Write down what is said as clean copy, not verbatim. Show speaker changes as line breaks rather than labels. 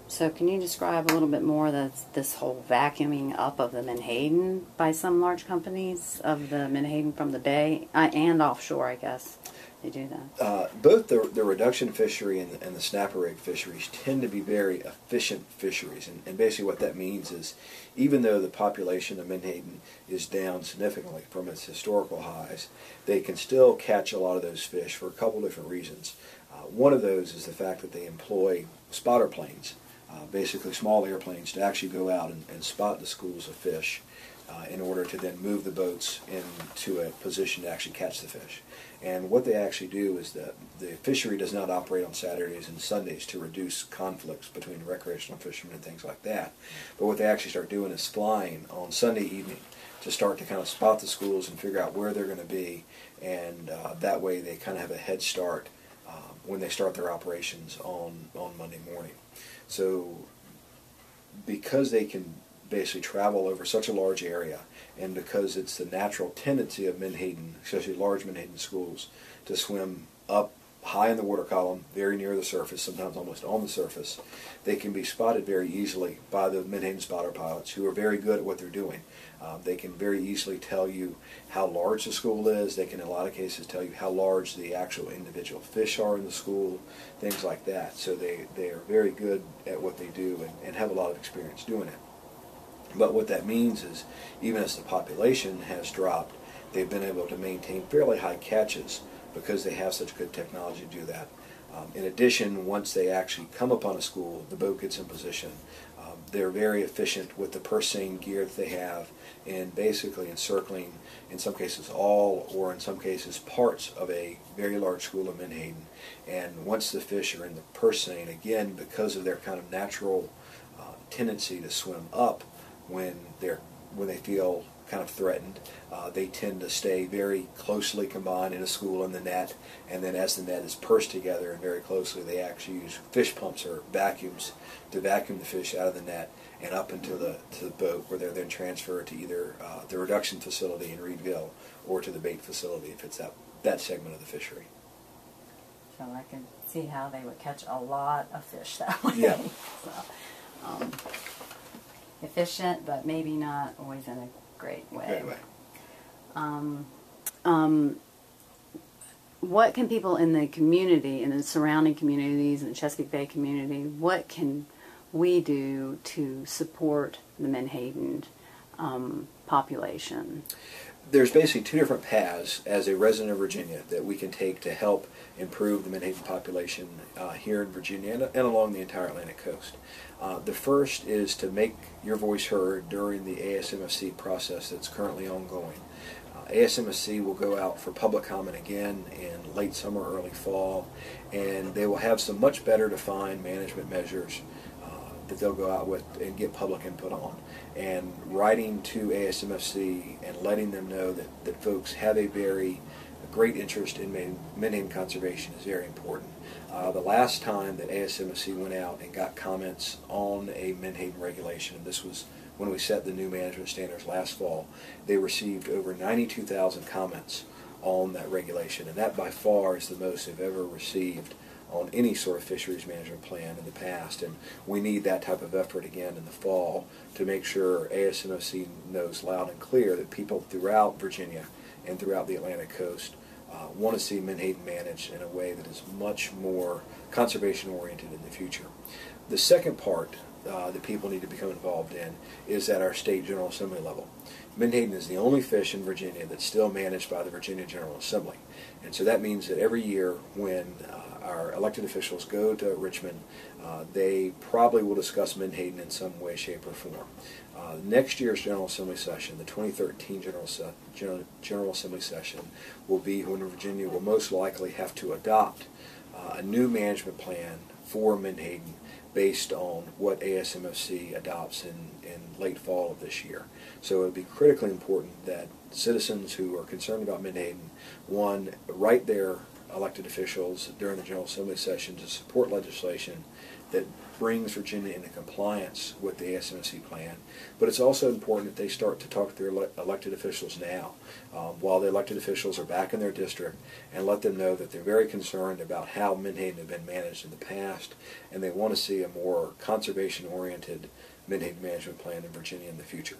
So can you describe a little bit more this whole vacuuming up of the Menhaden by some large companies of the Menhaden from the bay and offshore, I guess? They do that.
Both the reduction fishery and the snapper rig fisheries tend to be very efficient fisheries, and basically what that means is even though the population of Menhaden is down significantly from its historical highs, they can still catch a lot of those fish for a couple different reasons. One of those is the fact that they employ spotter planes, basically small airplanes, to actually go out and spot the schools of fish in order to then move the boats into a position to actually catch the fish. And what they actually do is that the fishery does not operate on Saturdays and Sundays to reduce conflicts between recreational fishermen and things like that. But what they actually start doing is flying on Sunday evening to start to kind of spot the schools and figure out where they're going to be, and that way they kind of have a head start when they start their operations on Monday morning. So because they can basically travel over such a large area, and because it's the natural tendency of Menhaden, especially large Menhaden schools, to swim up high in the water column, very near the surface, sometimes almost on the surface, they can be spotted very easily by the Menhaden spotter pilots, who are very good at what they're doing. They can very easily tell you how large the school is. They can, in a lot of cases, tell you how large the actual individual fish are in the school, things like that. So they are very good at what they do and have a lot of experience doing it. But what that means is, even as the population has dropped, they've been able to maintain fairly high catches because they have such good technology to do that. In addition, once they actually come upon a school, the boat gets in position. They're very efficient with the purse seine gear that they have in basically encircling, in some cases all, or in some cases parts of a very large school of Menhaden. And once the fish are in the purse seine, again, because of their kind of natural tendency to swim up when they feel kind of threatened, they tend to stay very closely combined in a school in the net, and then as the net is pursed together and very closely, they actually use fish pumps or vacuums to vacuum the fish out of the net and up into the boat, where they're then transferred to either the reduction facility in Reedville or to the bait facility if it's that segment of the fishery.
So I can see how they would catch a lot of fish that way.
Yeah.
So, efficient, but maybe not always in a great way. What can people in the community, in the surrounding communities, in the Chesapeake Bay community, what can we do to support the Menhaden population?
There's basically two different paths as a resident of Virginia that we can take to help improve the Menhaden population here in Virginia and along the entire Atlantic coast. The first is to make your voice heard during the ASMFC process that's currently ongoing. ASMFC will go out for public comment again in late summer, early fall, and they will have some much better defined management measures that they'll go out with and get public input on. And writing to ASMFC and letting them know that folks have a great interest in Menhaden conservation is very important. The last time that ASMFC went out and got comments on a Menhaden regulation, and this was when we set the new management standards last fall, they received over 92,000 comments on that regulation, and that by far is the most they've ever received on any sort of fisheries management plan in the past. And we need that type of effort again in the fall to make sure ASMFC knows loud and clear that people throughout Virginia and throughout the Atlantic coast want to see Menhaden managed in a way that is much more conservation oriented in the future. The second part that people need to become involved in is at our state General Assembly level. Menhaden is the only fish in Virginia that's still managed by the Virginia General Assembly. And so that means that every year when our elected officials go to Richmond, they probably will discuss Menhaden in some way, shape, or form. Next year's General Assembly session, the 2013 General Assembly session, will be when Virginia will most likely have to adopt a new management plan for Menhaden based on what ASMFC adopts in late fall of this year. So it would be critically important that citizens who are concerned about Menhaden, one, write their elected officials during the General Assembly session to support legislation that brings Virginia into compliance with the ASMC plan. But it's also important that they start to talk to their elected officials now, while the elected officials are back in their district, and let them know that they're very concerned about how Menhaden have been managed in the past, and they want to see a more conservation-oriented Menhaden management plan in Virginia in the future.